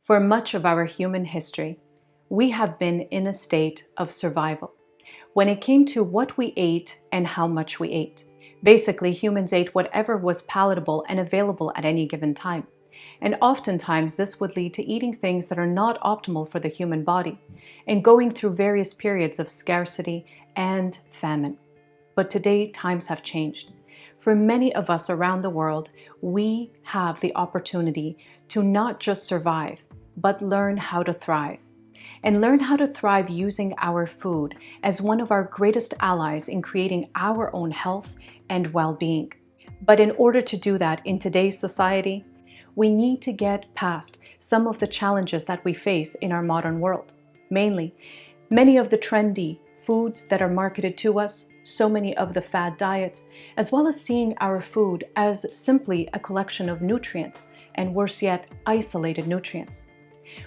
For much of our human history, we have been in a state of survival when it came to what we ate and how much we ate. Basically, humans ate whatever was palatable and available at any given time. And oftentimes, this would lead to eating things that are not optimal for the human body and going through various periods of scarcity and famine. But today, times have changed. For many of us around the world, we have the opportunity to not just survive, but learn how to thrive. And learn how to thrive using our food as one of our greatest allies in creating our own health and well-being. But in order to do that in today's society, we need to get past some of the challenges that we face in our modern world. Mainly, many of the trendy foods that are marketed to us, so many of the fad diets, as well as seeing our food as simply a collection of nutrients, and worse yet, isolated nutrients.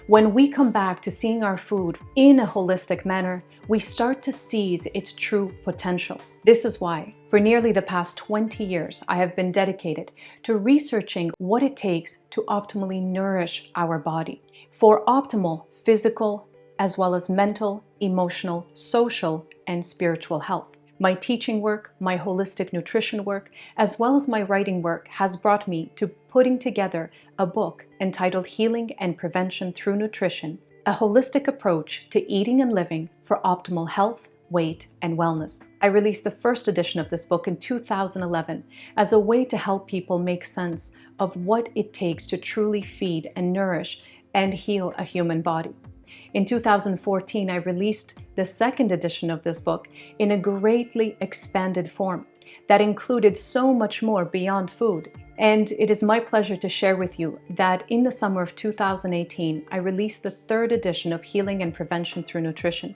When we come back to seeing our food in a holistic manner, we start to seize its true potential. This is why, for nearly the past 20 years, I have been dedicated to researching what it takes to optimally nourish our body for optimal physical, as well as mental, emotional, social, and spiritual health. My teaching work, my holistic nutrition work, as well as my writing work has brought me to putting together a book entitled Healing and Prevention Through Nutrition, a holistic approach to eating and living for optimal health, weight, and wellness. I released the first edition of this book in 2011 as a way to help people make sense of what it takes to truly feed and nourish and heal a human body. In 2014, I released the second edition of this book in a greatly expanded form that included so much more beyond food. And it is my pleasure to share with you that in the summer of 2018, I released the third edition of Healing and Prevention Through Nutrition,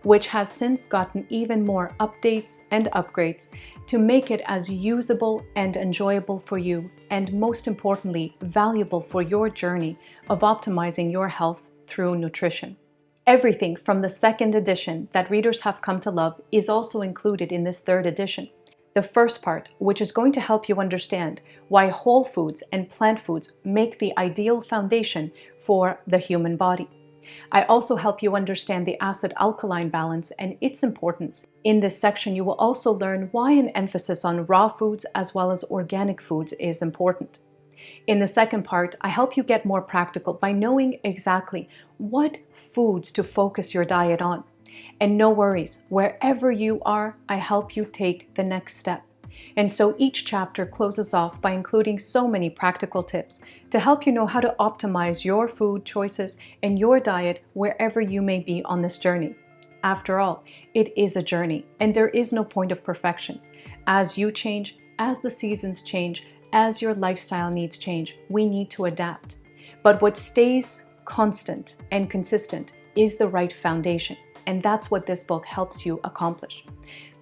which has since gotten even more updates and upgrades to make it as usable and enjoyable for you, and most importantly, valuable for your journey of optimizing your health through nutrition. Everything from the second edition that readers have come to love is also included in this third edition. The first part, which is going to help you understand why whole foods and plant foods make the ideal foundation for the human body. I also help you understand the acid-alkaline balance and its importance. In this section, you will also learn why an emphasis on raw foods as well as organic foods is important. In the second part, I help you get more practical by knowing exactly what foods to focus your diet on. And no worries, wherever you are, I help you take the next step. And so each chapter closes off by including so many practical tips to help you know how to optimize your food choices and your diet wherever you may be on this journey. After all, it is a journey, and there is no point of perfection. As you change, as the seasons change, as your lifestyle needs change, we need to adapt. But what stays constant and consistent is the right foundation, and that's what this book helps you accomplish.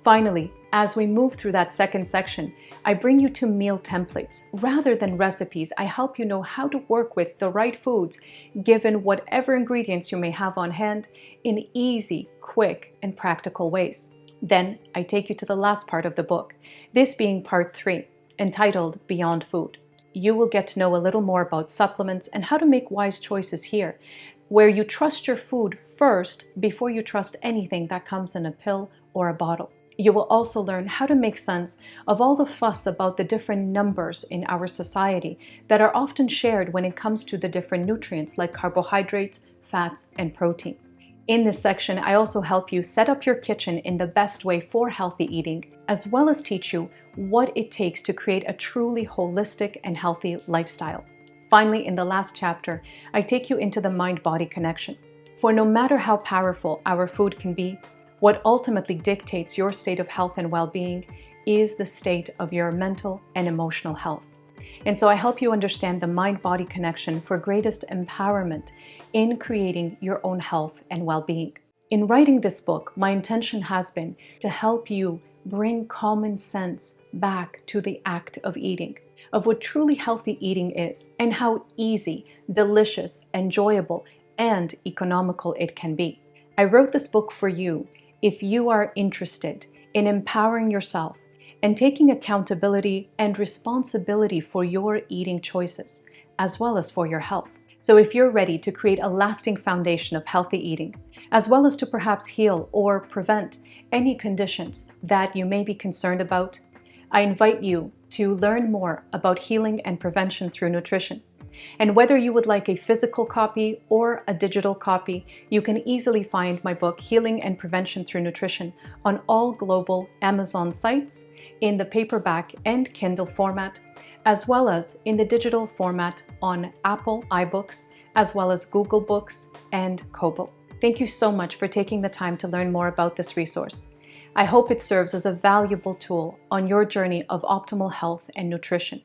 Finally, as we move through that second section, I bring you to meal templates. Rather than recipes, I help you know how to work with the right foods, given whatever ingredients you may have on hand, in easy, quick, and practical ways. Then I take you to the last part of the book, this being part 3. Entitled Beyond Food. You will get to know a little more about supplements and how to make wise choices here, where you trust your food first before you trust anything that comes in a pill or a bottle. You will also learn how to make sense of all the fuss about the different numbers in our society that are often shared when it comes to the different nutrients like carbohydrates, fats, and protein. In this section, I also help you set up your kitchen in the best way for healthy eating, as well as teach you what it takes to create a truly holistic and healthy lifestyle. Finally, in the last chapter, I take you into the mind-body connection. For no matter how powerful our food can be, what ultimately dictates your state of health and well-being is the state of your mental and emotional health. And so I help you understand the mind-body connection for greatest empowerment in creating your own health and well-being. In writing this book, my intention has been to help you bring common sense back to the act of eating, of what truly healthy eating is, and how easy, delicious, enjoyable, and economical it can be. I wrote this book for you if you are interested in empowering yourself and taking accountability and responsibility for your eating choices, as well as for your health. So if you're ready to create a lasting foundation of healthy eating, as well as to perhaps heal or prevent any conditions that you may be concerned about, I invite you to learn more about healing and prevention through nutrition. And whether you would like a physical copy or a digital copy, you can easily find my book, Healing and Prevention Through Nutrition, on all global Amazon sites in the paperback and Kindle format, as well as in the digital format on Apple iBooks, as well as Google Books and Kobo. Thank you so much for taking the time to learn more about this resource. I hope it serves as a valuable tool on your journey of optimal health and nutrition.